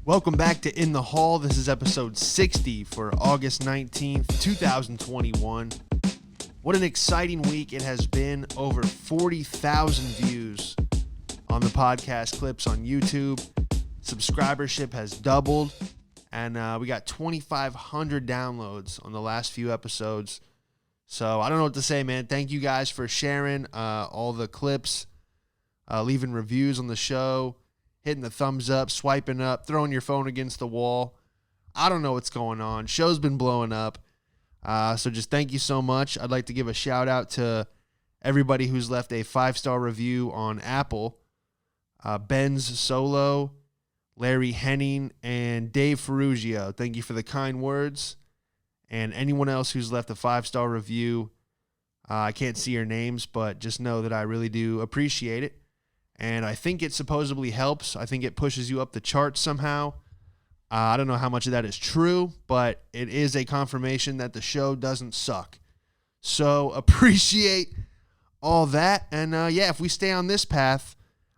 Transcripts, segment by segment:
Welcome back to In the Hall. This is episode 60 for August 19th, 2021. What an exciting week it has been. Over 40,000 views on the podcast clips on YouTube. Subscribership has doubled, and we got 2,500 downloads on the last few episodes. So I don't know what to say, man. Thank you guys for sharing all the clips, leaving reviews on the show, hitting the thumbs up, swiping up, throwing your phone against the wall. I don't know what's going on. Show's been blowing up. So just thank you so much. I'd like to give a shout out to everybody who's left a 5-star review on Apple. Ben's Solo, Larry Henning, and Dave Ferrugio. Thank you for the kind words. And anyone else who's left a 5-star review, I can't see your names, but just know that I really do appreciate it. And I think it supposedly helps. I think it pushes you up the charts somehow. I don't know how much of that is true, but it is a confirmation that the show doesn't suck. So appreciate all that. And yeah, if we stay on this path,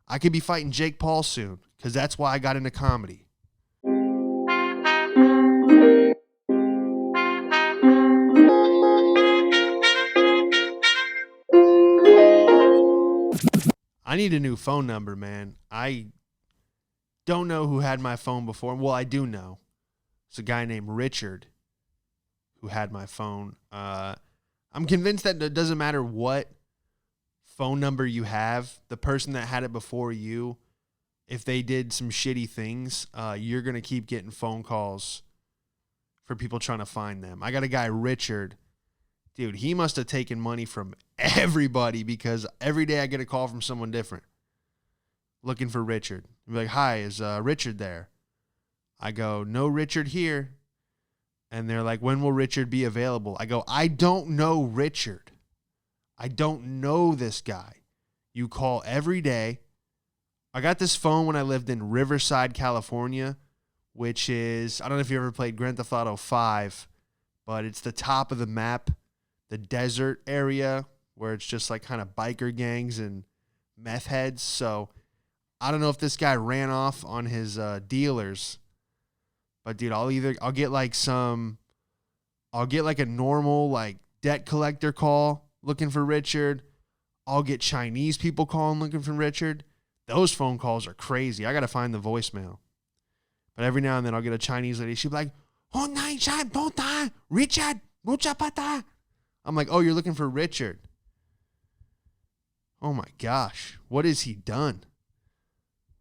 I could be fighting Jake Paul soon, because that's why I got into comedy. I need a new phone number, man. I don't know who had my phone before. Well, I do know. It's a guy named Richard who had my phone. I'm convinced that it doesn't matter what phone number you have, the person that had it before you, if they did some shitty things, you're going to keep getting phone calls for people trying to find them. I got a guy, Richard. Dude, he must have taken money from everybody, because every day I get a call from someone different looking for Richard. I'd be like, hi, is Richard there? I go, no Richard here. And they're like, when will Richard be available? I go, I don't know Richard. I don't know this guy. You call every day. I got this phone when I lived in Riverside, California, which is, I don't know if you ever played Grand Theft Auto 5, but it's the top of the map. The desert area where it's just like kind of biker gangs and meth heads. So I don't know if this guy ran off on his dealers, but dude, I'll get like a normal like debt collector call looking for Richard. I'll get Chinese people calling looking for Richard. Those phone calls are crazy. I got to find the voicemail. But every now and then I'll get a Chinese lady. She'll be like, oh, Richard, mucha pata. I'm like, oh, you're looking for Richard. Oh, my gosh. What has he done?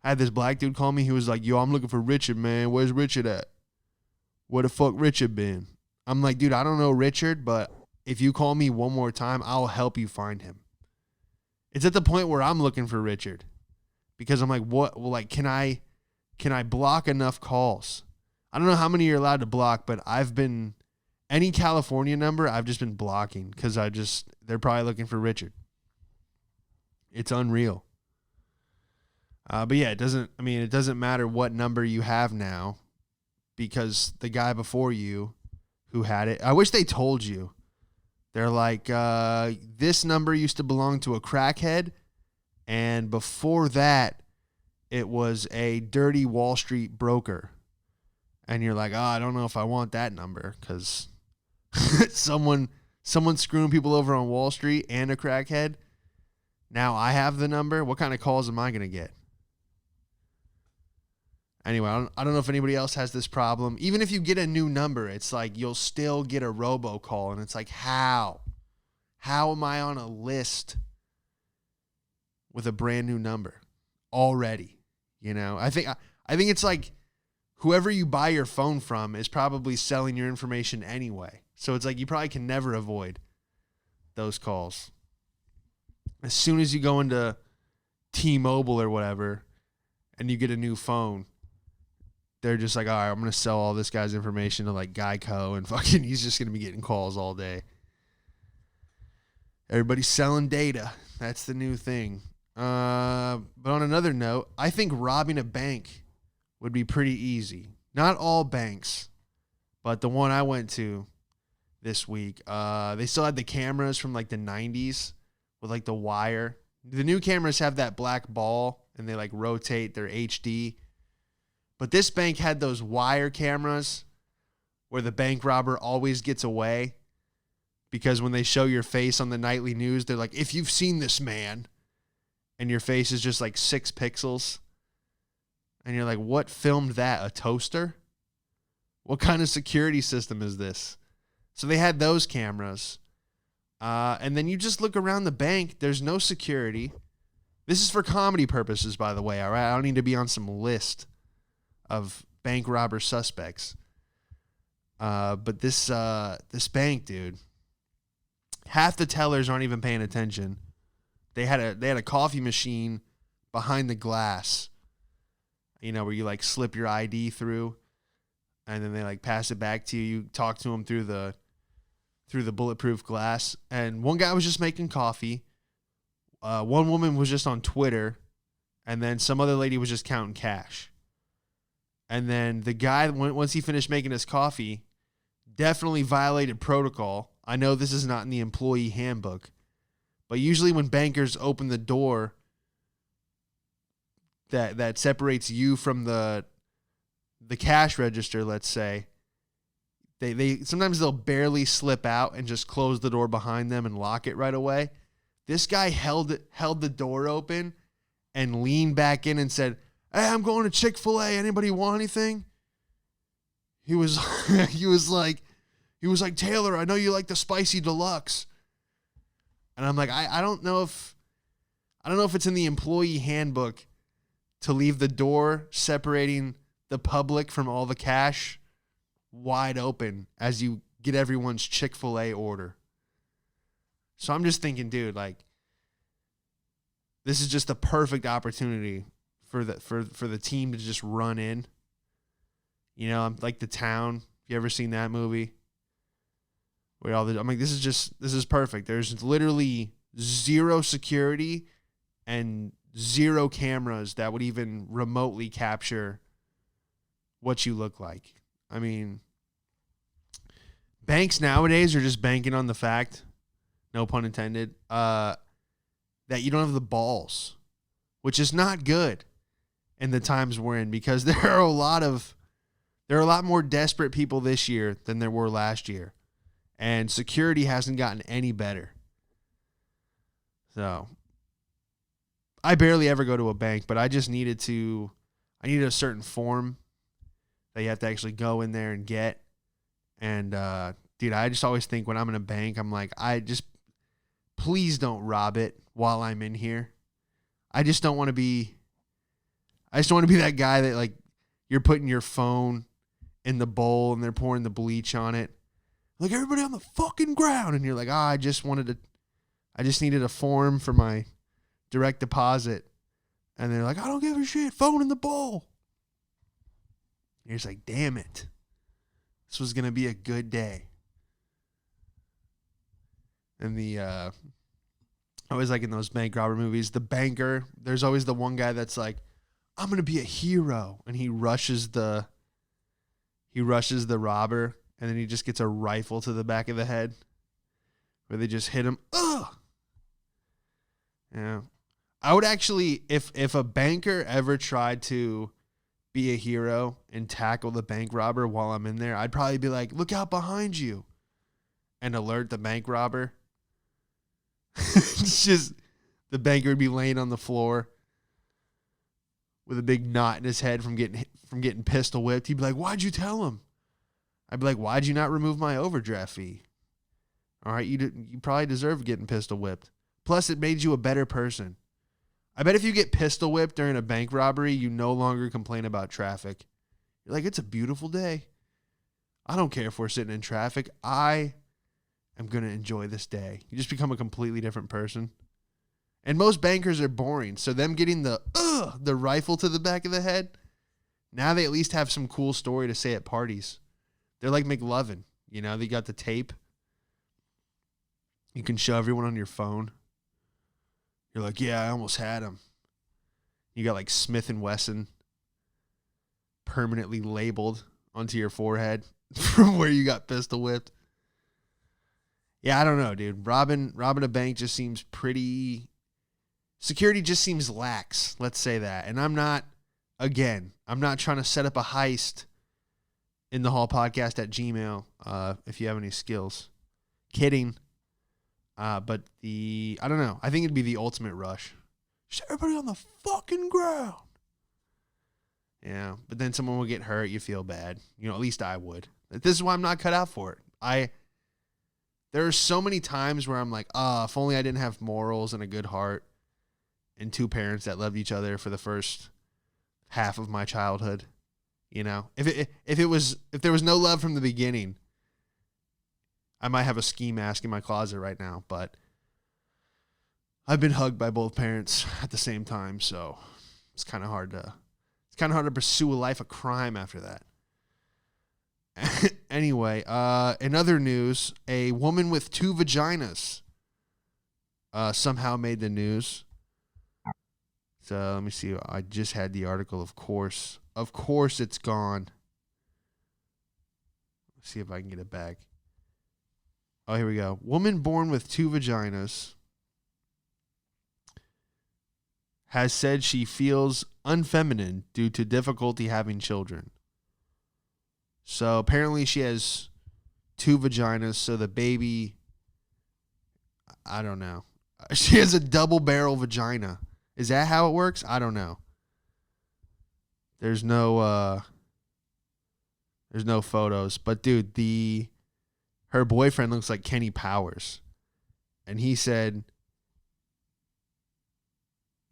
I had this black dude call me. He was like, yo, I'm looking for Richard, man. Where's Richard at? Where the fuck Richard been? I'm like, dude, I don't know Richard, but if you call me one more time, I'll help you find him. It's at the point where I'm looking for Richard, because I'm like, what? Well, like, can I block enough calls? I don't know how many you're allowed to block, but any California number, I've just been blocking because they're probably looking for Richard. It's unreal. But yeah, it doesn't matter what number you have now, because the guy before you who had it, I wish they told you. They're like, this number used to belong to a crackhead, and before that, it was a dirty Wall Street broker. And you're like, oh, I don't know if I want that number, because someone screwing people over on Wall Street and a crackhead. Now I have the number. What kind of calls am I going to get? Anyway, I don't know if anybody else has this problem. Even if you get a new number, it's like you'll still get a robocall, and it's like, how? How am I on a list with a brand new number already? You know, I think it's like whoever you buy your phone from is probably selling your information anyway. So it's like you probably can never avoid those calls. As soon as you go into T-Mobile or whatever and you get a new phone, they're just like, all right, I'm going to sell all this guy's information to like Geico, and fucking he's just going to be getting calls all day. Everybody's selling data. That's the new thing. But on another note, I think robbing a bank would be pretty easy. Not all banks, but the one I went to this week, they still had the cameras from like the 90s with like the wire. The new cameras have that black ball and they like rotate, their HD. But this bank had those wire cameras where the bank robber always gets away, because when they show your face on the nightly news, they're like, if you've seen this man, and your face is just like 6 pixels. And you're like, what filmed that? A toaster? What kind of security system is this? So they had those cameras. And then you just look around the bank. There's no security. This is for comedy purposes, by the way. All right, I don't need to be on some list of bank robber suspects. But this bank, dude, half the tellers aren't even paying attention. They had a coffee machine behind the glass, where you like slip your ID through, and then they like pass it back to you. You talk to them through the bulletproof glass. And one guy was just making coffee. One woman was just on Twitter, and then some other lady was just counting cash. And then the guy, once he finished making his coffee, definitely violated protocol. I know this is not in the employee handbook, but usually when bankers open the door that separates you from the cash register, let's say, they sometimes they'll barely slip out and just close the door behind them and lock it right away. This guy held the door open and leaned back in and said, "Hey, I'm going to Chick-fil-A. Anybody want anything?" He was like, "Taylor, I know you like the spicy deluxe." And I'm like, I don't know if it's in the employee handbook to leave the door separating the public from all the cash wide open as you get everyone's Chick-fil-A order. So I'm just thinking, dude, like, this is just the perfect opportunity for the team to just run in. I'm like The Town. You ever seen that movie? I'm like, this is perfect. There's literally zero security and zero cameras that would even remotely capture what you look like. I mean, banks nowadays are just banking on the fact, no pun intended, that you don't have the balls, which is not good in the times we're in, because there are a lot more desperate people this year than there were last year. And security hasn't gotten any better. So I barely ever go to a bank, but I needed a certain form that you have to actually go in there and get. And, dude, I just always think when I'm in a bank, I'm like, please don't rob it while I'm in here. I just don't want to be that guy that, like, you're putting your phone in the bowl and they're pouring the bleach on it. Like, everybody on the fucking ground. And you're like, I just needed a form for my direct deposit. And they're like, I don't give a shit. Phone in the bowl. And you're just like, damn it. This was going to be a good day. And I always like in those bank robber movies, the banker, there's always the one guy that's like, I'm going to be a hero. And he rushes the robber. And then he just gets a rifle to the back of the head where they just hit him. Ugh! Yeah. I would actually, if a banker ever tried to be a hero and tackle the bank robber while I'm in there, I'd probably be like, look out behind you, and alert the bank robber. It's just, the banker would be laying on the floor with a big knot in his head from getting pistol whipped. He'd be like, why'd you tell him? I'd be like, why'd you not remove my overdraft fee? All right, you probably deserve getting pistol whipped. Plus, it made you a better person. I bet if you get pistol whipped during a bank robbery, you no longer complain about traffic. You're like, it's a beautiful day. I don't care if we're sitting in traffic. I am going to enjoy this day. You just become a completely different person. And most bankers are boring, so them getting the rifle to the back of the head, now they at least have some cool story to say at parties. They're like McLovin, they got the tape. You can show everyone on your phone. You're like, yeah, I almost had him. You got like Smith & Wesson permanently labeled onto your forehead from where you got pistol whipped. Yeah, I don't know, dude. Robbing a bank just seems security just seems lax. Let's say that. And I'm not again, I'm not trying to set up a heist in the Hall Podcast at Gmail. If you have any skills, kidding. But I don't know. I think it'd be the ultimate rush. Just everybody on the fucking ground. Yeah, but then someone will get hurt. You feel bad. At least I would. This is why I'm not cut out for it. There are so many times where I'm like, if only I didn't have morals and a good heart and two parents that loved each other for the first half of my childhood. If there was no love from the beginning, I might have a ski mask in my closet right now, but I've been hugged by both parents at the same time, so it's kind of hard to pursue a life of crime after that. Anyway, in other news, a woman with 2 vaginas somehow made the news. So let me see. I just had the article, of course. Of course it's gone. Let's see if I can get it back. Oh, here we go. Woman born with 2 vaginas has said she feels unfeminine due to difficulty having children. So apparently she has 2 vaginas, so the baby, I don't know. She has a double barrel vagina. Is that how it works? I don't know. There's no photos, but dude, her boyfriend looks like Kenny Powers. And he said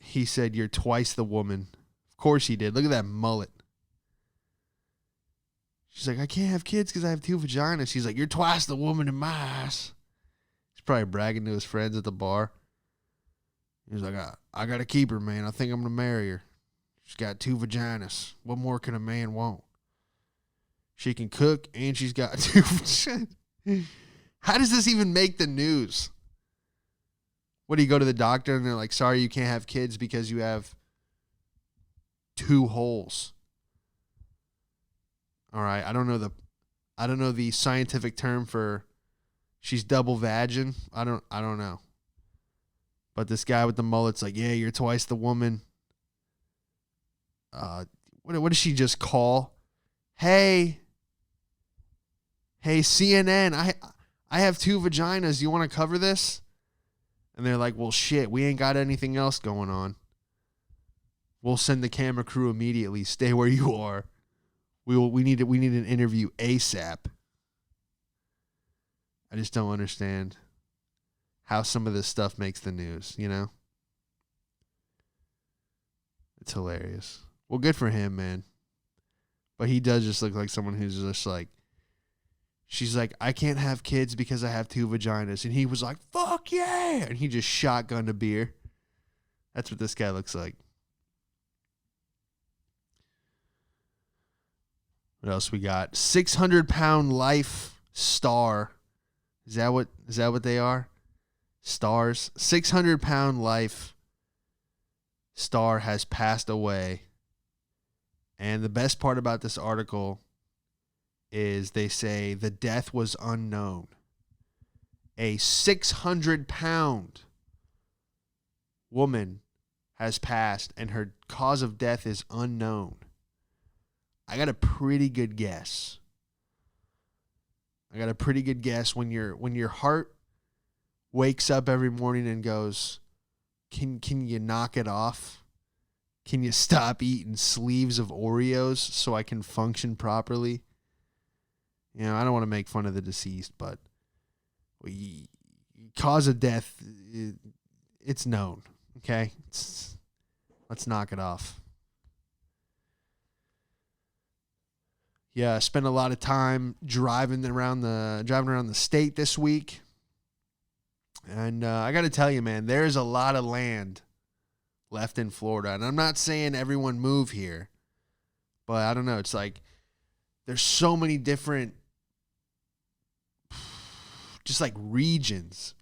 you're twice the woman. Of course he did. Look at that mullet. She's like, I can't have kids because I have 2 vaginas. She's like, you're twice the woman in my eyes. He's probably bragging to his friends at the bar. He's like, I got to keep her, man. I think I'm going to marry her. She's got 2 vaginas. What more can a man want? She can cook and she's got 2 vaginas. How does this even make the news? What, do you go to the doctor and they're like, sorry, you can't have kids because you have 2 holes? All right, I don't know the scientific term for she's double vagin. I don't know. But this guy with the mullet's like, yeah, you're twice the woman. What does she just call? Hey CNN, I have 2 vaginas. You want to cover this? And they're like, well, shit, we ain't got anything else going on. We'll send the camera crew immediately. Stay where you are. We need an interview ASAP. I just don't understand how some of this stuff makes the news, It's hilarious. Well, good for him, man. But he does just look like someone who's just like, she's like, I can't have kids because I have 2 vaginas. And he was like, fuck yeah. And he just shotgunned a beer. That's what this guy looks like. What else we got? 600-pound life star. Is that what they are? Stars. 600-pound life star has passed away. And the best part about this article is they say the death was unknown. A 600-pound woman has passed and her cause of death is unknown. I got a pretty good guess. When your heart wakes up every morning and goes, can you knock it off? Can you stop eating sleeves of Oreos so I can function properly? I don't want to make fun of the deceased, but cause of death, it's known. Okay? Let's knock it off. Yeah, I spent a lot of time driving around the state this week. And I got to tell you, man, there's a lot of land left in Florida. And I'm not saying everyone move here, but I don't know. It's like there's so many different just like regions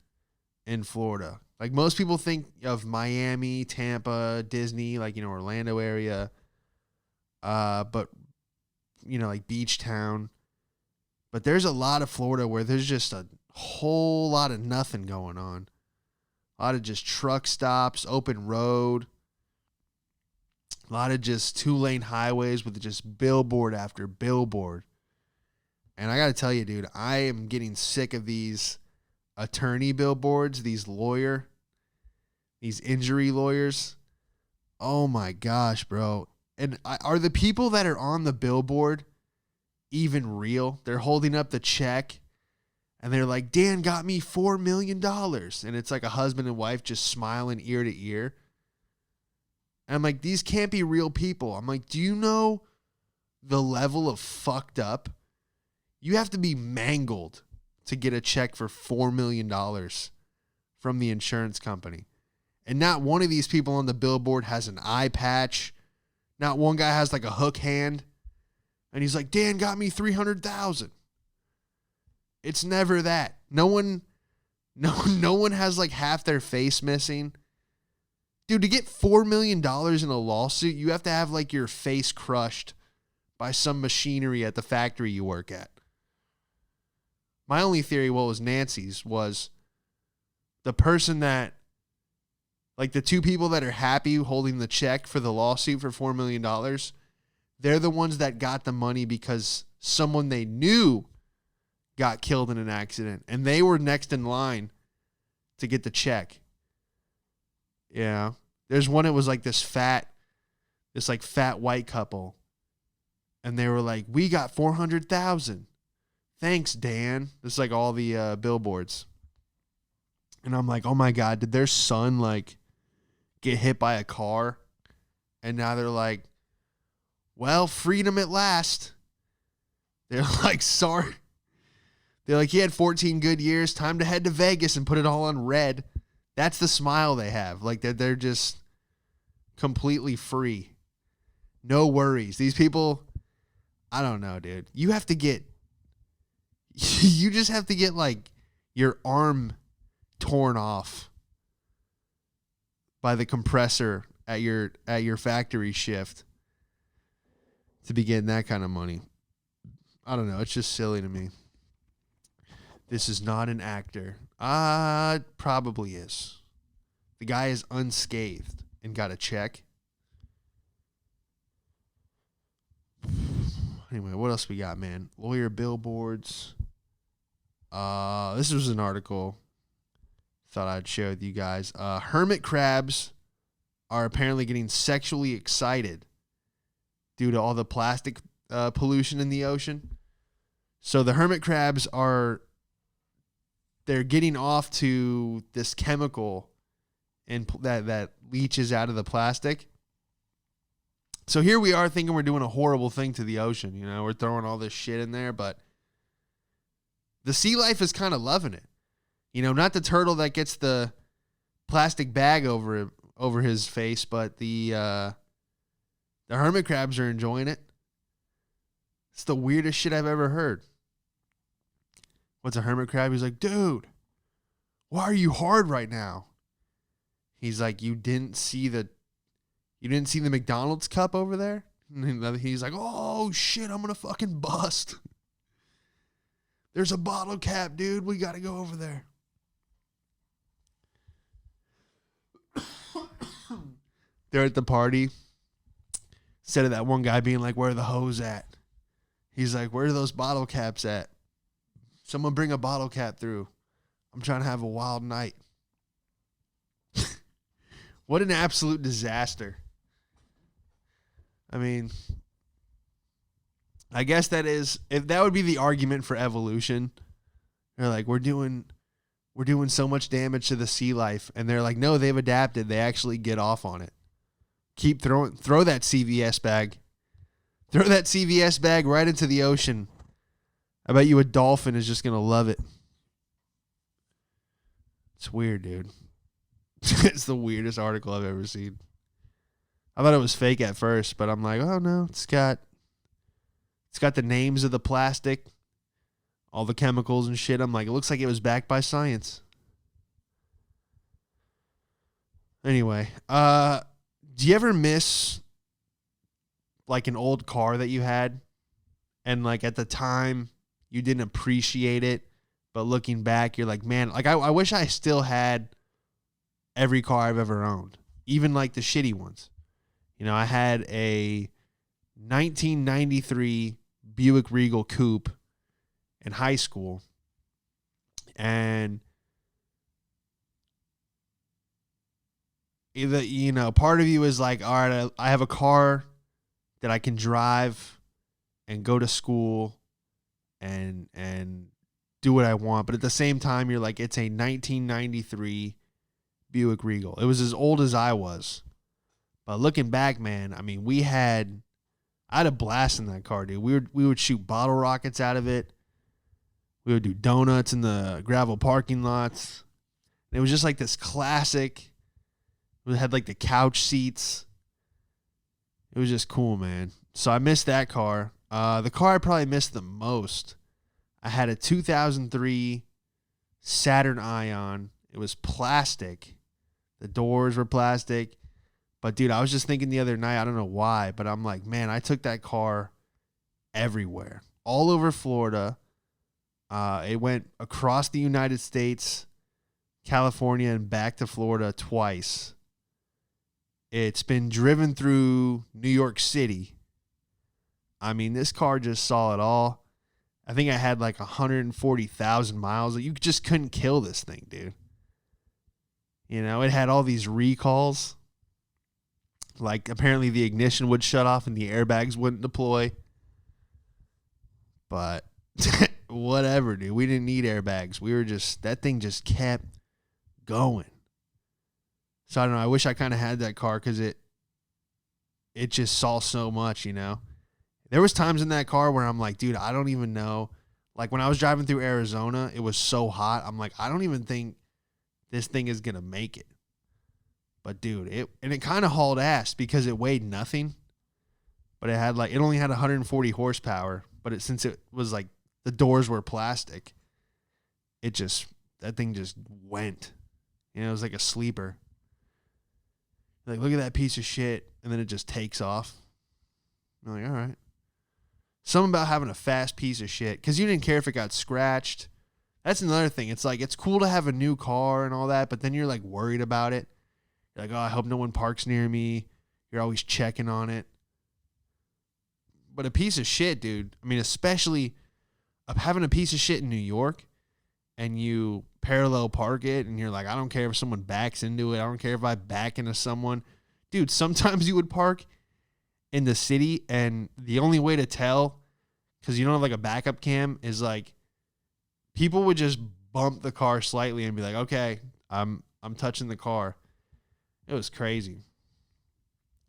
in Florida. Like most people think of Miami, Tampa, Disney, like, Orlando area. But like beach town. But there's a lot of Florida where there's just a whole lot of nothing going on. A lot of just truck stops, open road. A lot of just 2-lane highways with just billboard after billboard. And I got to tell you, dude, I am getting sick of these attorney billboards, these injury lawyers. Oh my gosh, bro. And are the people that are on the billboard even real? They're holding up the check and they're like, Dan got me $4 million. And it's like a husband and wife just smiling ear to ear. And I'm like, these can't be real people. I'm like, do you know the level of fucked up? You have to be mangled to get a check for $4 million from the insurance company. And not one of these people on the billboard has an eye patch. Not one guy has like a hook hand. And he's like, Dan got me $300,000. It's never that. No one has like half their face missing. Dude, to get $4 million in a lawsuit, you have to have like your face crushed by some machinery at the factory you work at. My only theory, what was Nancy's, was the person that, like the two people that are happy holding the check for the lawsuit for $4 million, they're the ones that got the money because someone they knew got killed in an accident and they were next in line to get the check. Yeah. There's one, it was like this fat white couple. And they were like, we got 400,000. Thanks, Dan. It's like all the billboards. And I'm like, oh my God, did their son like get hit by a car? And now they're like, well, freedom at last. They're like, sorry. They're like, he had 14 good years. Time to head to Vegas and put it all on red. That's the smile they have. Like they're just completely free. No worries. These people, I don't know, dude. You just have to get like your arm torn off by the compressor at your factory shift to be getting that kind of money. I don't know. It's just silly to me. This is not an actor. It probably is. The guy is unscathed and got a check. Anyway, what else we got, man? Lawyer billboards. This was an article thought I'd share with you guys. Hermit crabs are apparently getting sexually excited due to all the plastic pollution in the ocean. So the hermit crabs they're getting off to this chemical and that leaches out of the plastic. So here we are thinking we're doing a horrible thing to the ocean. You know, we're throwing all this shit in there, but the sea life is kind of loving it. You know, not the turtle that gets the plastic bag over his face, but the hermit crabs are enjoying it. It's the weirdest shit I've ever heard. What's a hermit crab? He's like, dude, why are you hard right now? He's like, you didn't see the McDonald's cup over there? And he's like, oh shit, I'm gonna fucking bust. There's a bottle cap, dude. We gotta go over there. They're at the party. Instead of that one guy being like, where are the hoes at? He's like, where are those bottle caps at? Someone bring a bottle cap through. I'm trying to have a wild night. What an absolute disaster. I mean, I guess if that would be the argument for evolution. They're like, we're doing so much damage to the sea life. And they're like, no, they've adapted. They actually get off on it. Throw that CVS bag. Throw that CVS bag right into the ocean. I bet you a dolphin is just going to love it. It's weird, dude. It's the weirdest article I've ever seen. I thought it was fake at first, but I'm like, oh no, it's got the names of the plastic, all the chemicals and shit. I'm like, it looks like it was backed by science. Anyway, do you ever miss like an old car that you had and like at the time you didn't appreciate it, but looking back, you're like, man, like I wish I still had every car I've ever owned, even like the shitty ones. I had a 1993 Buick Regal Coupe in high school. And either, part of you is like, all right, I have a car that I can drive and go to school and do what I want. But at the same time, you're like, it's a 1993 Buick Regal. It was as old as I was. But looking back, man, I mean, I had a blast in that car, dude. We would shoot bottle rockets out of it. We would do donuts in the gravel parking lots. And it was just like this classic. It had like the couch seats. It was just cool, man. So I missed that car. The car I probably missed the most, I had a 2003 Saturn Ion. It was plastic. The doors were plastic. But, dude, I was just thinking the other night, I don't know why, but I'm like, man, I took that car everywhere. All over Florida. It went across the United States, California, and back to Florida twice. It's been driven through New York City. I mean, this car just saw it all. I think I had like 140,000 miles. You just couldn't kill this thing, dude. It had all these recalls. Like, apparently the ignition would shut off and the airbags wouldn't deploy. But whatever, dude. We didn't need airbags. That thing just kept going. So I don't know. I wish I kind of had that car because it just saw so much, There was times in that car where I'm like, dude, I don't even know. Like when I was driving through Arizona, it was so hot. I'm like, I don't even think this thing is going to make it. But dude, it kind of hauled ass because it weighed nothing. But it only had 140 horsepower. But since it was like the doors were plastic, that thing just went. It was like a sleeper. Like, look at that piece of shit. And then it just takes off. I'm like, all right. Something about having a fast piece of shit. Because you didn't care if it got scratched. That's another thing. It's like, it's cool to have a new car and all that. But then you're like worried about it. You're like, oh, I hope no one parks near me. You're always checking on it. But a piece of shit, dude. I mean, especially having a piece of shit in New York. And you parallel park it, and you're like, I don't care if someone backs into it. I don't care if I back into someone. Dude, sometimes you would park in the city, and the only way to tell, because you don't have like a backup cam, is like people would just bump the car slightly and be like, okay, I'm touching the car. It was crazy.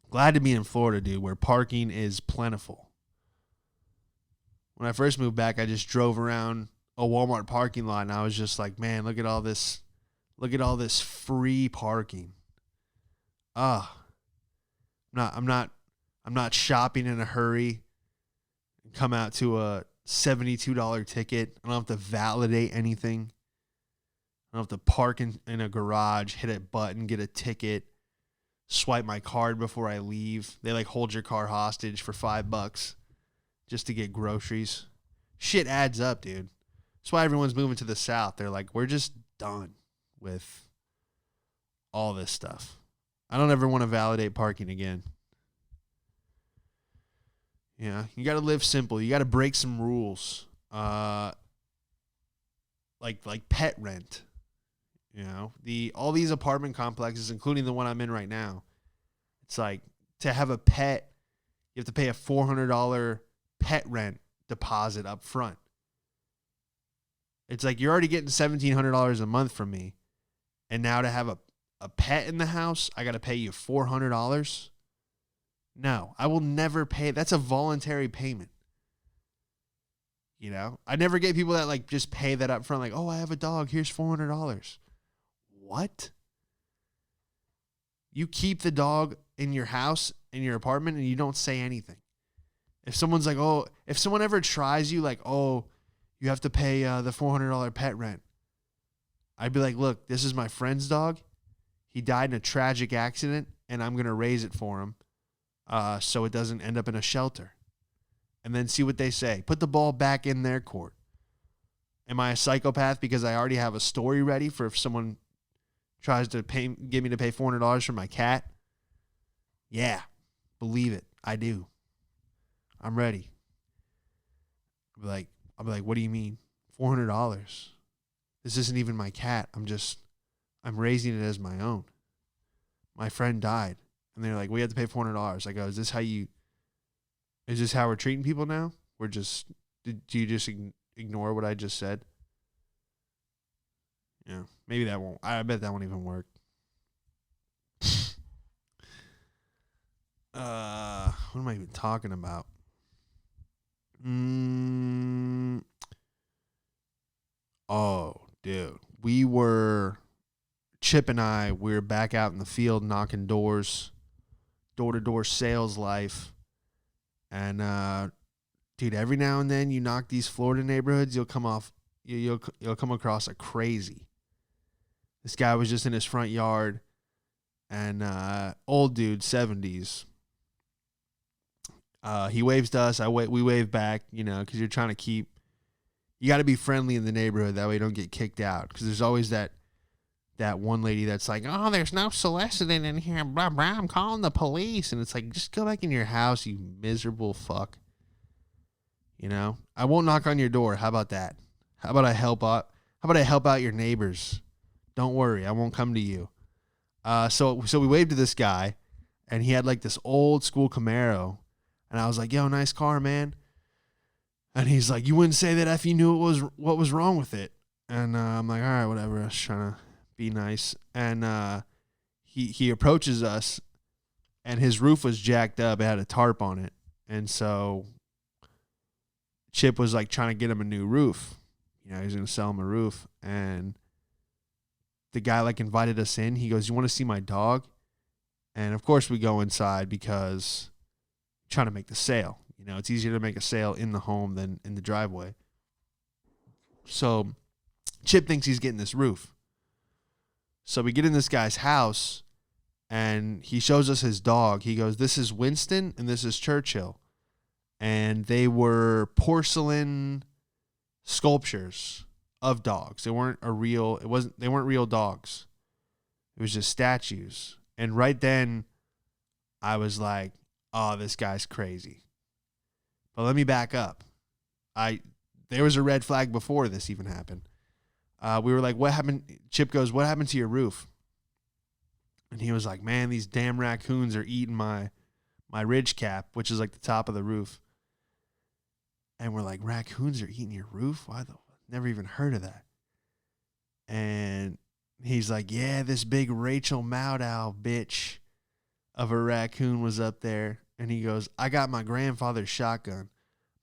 Glad to be in Florida, dude, where parking is plentiful. When I first moved back, I just drove around a Walmart parking lot, and I was just like, man, look at all this free parking. I'm not shopping in a hurry. Come out to a $72 ticket. I don't have to validate anything. I don't have to park in a garage, hit a button, get a ticket, swipe my card before I leave. They like hold your car hostage for $5 just to get groceries. Shit adds up, dude. That's why everyone's moving to the South. They're like, we're just done with all this stuff. I don't ever want to validate parking again. Yeah, you got to live simple. You got to break some rules. Like pet rent. All these apartment complexes, including the one I'm in right now. It's like to have a pet, you have to pay a $400 pet rent deposit up front. It's like you're already getting $1,700 a month from me. And now to have a pet in the house, I got to pay you $400? No, I will never pay. That's a voluntary payment. I never get people that like just pay that up front. Like, oh, I have a dog. Here's $400. What? You keep the dog in your house, in your apartment, and you don't say anything. If someone's like, oh, if someone ever tries you like, oh, you have to pay the $400 pet rent. I'd be like, look, this is my friend's dog. He died in a tragic accident, and I'm going to raise it for him so it doesn't end up in a shelter. And then see what they say. Put the ball back in their court. Am I a psychopath because I already have a story ready for if someone tries to get me to pay $400 for my cat? Yeah. Believe it. I do. I'm ready. I'll be like, what do you mean? $400. This isn't even my cat. I'm raising it as my own. My friend died. And they're like, we have to pay $400. I go, is this how we're treating people now? Do you just ignore what I just said? Yeah, maybe that won't. I bet that won't even work. What am I even talking about? Oh, dude. Chip and I, we were back out in the field knocking doors, door-to-door sales life. And, dude, every now and then you knock these Florida neighborhoods, you'll come across a crazy. This guy was just in his front yard, and old dude, 70s. He waves to us. We wave back, because you're trying to you got to be friendly in the neighborhood. That way you don't get kicked out. Because there's always that one lady that's like, oh, there's no soliciting in here, blah, blah, I'm calling the police. And it's like, just go back in your house, you miserable fuck. I won't knock on your door. How about that? How about I help out your neighbors? Don't worry, I won't come to you. So we waved to this guy, and he had like this old school Camaro. And I was like, yo, nice car, man. And he's like, you wouldn't say that if you knew what was wrong with it. And I'm like, all right, whatever. I was trying to be nice. And he approaches us, and his roof was jacked up. It had a tarp on it. And so Chip was like trying to get him a new roof. He's going to sell him a roof. And the guy like invited us in. He goes, you want to see my dog? And of course we go inside because trying to make the sale. It's easier to make a sale in the home than in the driveway. So Chip thinks he's getting this roof. So we get in this guy's house, and he shows us his dog. He goes, this is Winston and this is Churchill. And they were porcelain sculptures of dogs. They weren't real dogs. It was just statues. And right then I was like, oh, this guy's crazy. But let me back up. There was a red flag before this even happened. We were like, what happened? Chip goes, what happened to your roof? And he was like, man, these damn raccoons are eating my ridge cap, which is like the top of the roof. And we're like, raccoons are eating your roof? Never even heard of that. And he's like, yeah, this big Rachel Maddow bitch of a raccoon was up there. And he goes, I got my grandfather's shotgun,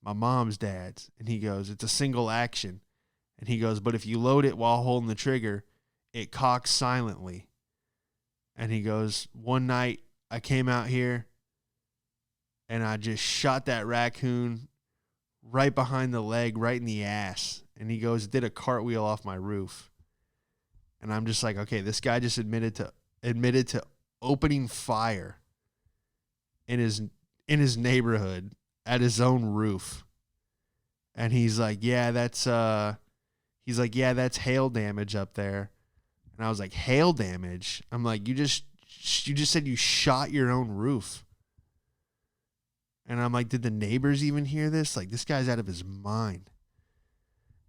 my mom's dad's. And he goes, it's a single action. And he goes, but if you load it while holding the trigger, it cocks silently. And he goes, one night I came out here and I just shot that raccoon right behind the leg, right in the ass. And he goes, did a cartwheel off my roof. And I'm just like, okay, this guy just admitted to opening fire in his neighborhood at his own roof. And he's like, yeah, that's hail damage up there. And I was like, hail damage? I'm like, you just said you shot your own roof. And I'm like, did the neighbors even hear this? Like, this guy's out of his mind.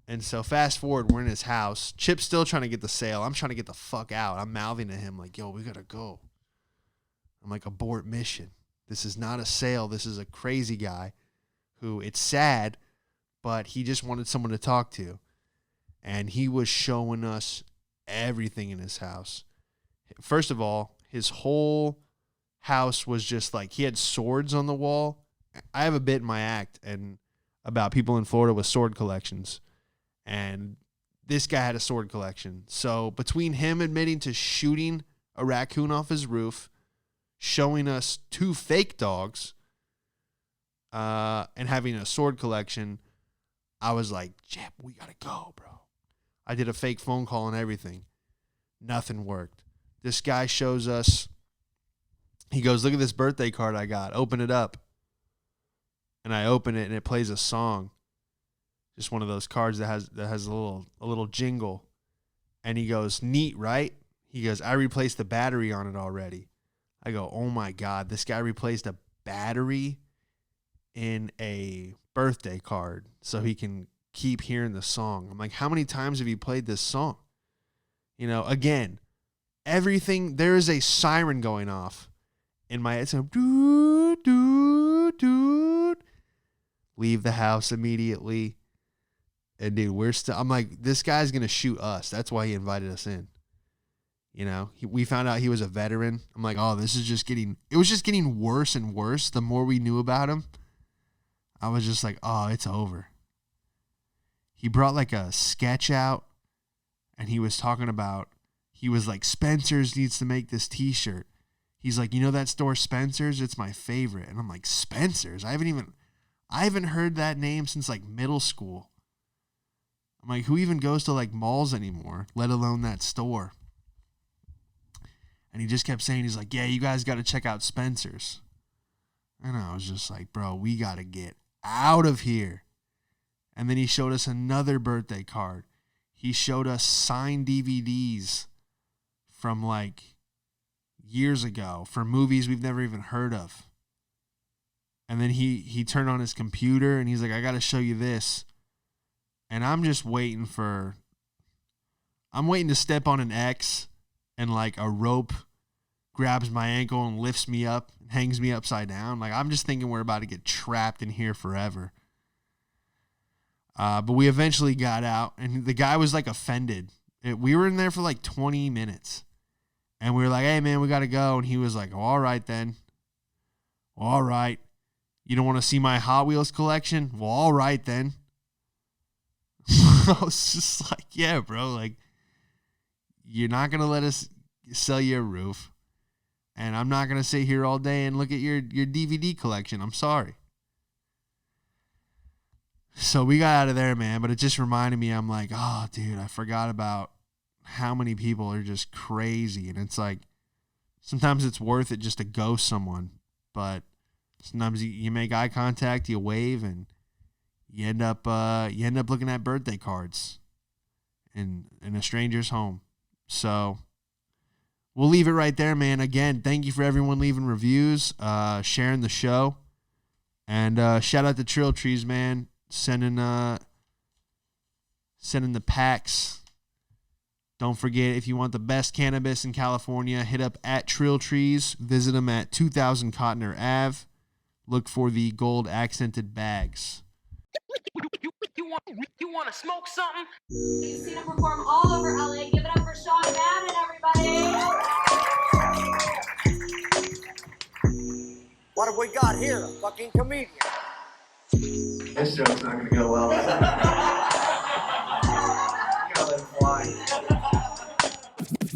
And so fast forward, we're in his house. Chip's still trying to get the sale. I'm trying to get the fuck out. I'm mouthing to him like, yo, we got to go. I'm like, abort mission. This is not a sale. This is a crazy guy who, it's sad, but he just wanted someone to talk to. And he was showing us everything in his house. First of all, his whole house was just like, he had swords on the wall. I have a bit in my act and about people in Florida with sword collections. And this guy had a sword collection. So between him admitting to shooting a raccoon off his roof, showing us 2 fake dogs, and having a sword collection, I was like, Jep, we got to go, bro. I did a fake phone call and everything. Nothing worked. This guy shows us, he goes, look at this birthday card I got. Open it up. And I open it and it plays a song. Just one of those cards that has a little jingle. And he goes, neat, right? He goes, I replaced the battery on it already. I go, oh my God, this guy replaced a battery in a birthday card so he can keep hearing the song. I'm like, how many times have you played this song? You know, again, everything, there is a siren going off in my head. So, doot, doot, doot. Leave the house immediately. And dude, I'm like, this guy's going to shoot us. That's why he invited us in. You know, we found out he was a veteran. I'm like, oh, it was just getting worse and worse. The more we knew about him, I was just like, oh, it's over. He brought like a sketch out and he was talking about, he was like, Spencer's needs to make this t-shirt. He's like, you know that store Spencer's? It's my favorite. And I'm like, Spencer's? I haven't heard that name since like middle school. I'm like, who even goes to like malls anymore, let alone that store? And he just kept saying, he's like, yeah, you guys got to check out Spencer's. And I was just like, bro, we got to get out of here. And then he showed us another birthday card. He showed us signed DVDs from like years ago for movies we've never even heard of. And then he turned on his computer and he's like, I got to show you this. And I'm just waiting to step on an X and like a rope grabs my ankle and lifts me up and hangs me upside down. Like, I'm just thinking we're about to get trapped in here forever. But we eventually got out and the guy was like offended. We were in there for like 20 minutes and we were like, hey man, we got to go. And he was like, oh, all right then. Well, all right. You don't want to see my Hot Wheels collection? Well, all right then. I was just like, yeah, bro, like, you're not going to let us sell you a roof. And I'm not going to sit here all day and look at your DVD collection. I'm sorry. So we got out of there, man. But it just reminded me, I'm like, oh, dude, I forgot about how many people are just crazy. And it's like, sometimes it's worth it just to ghost someone. But sometimes you make eye contact, you wave, and you end up looking at birthday cards in a stranger's home. So we'll leave it right there, man. Again, thank you for everyone leaving reviews, sharing the show, and shout out to Trill Trees, man, sending the packs. Don't forget, if you want the best cannabis in California, hit up at Trill Trees. Visit them at 2000 Cotner Ave. Look for the gold accented bags. You want to smoke something? You've seen him perform all over LA. Give it up for Sean Madden, everybody. What have we got here? A fucking comedian. This joke's not going to go well.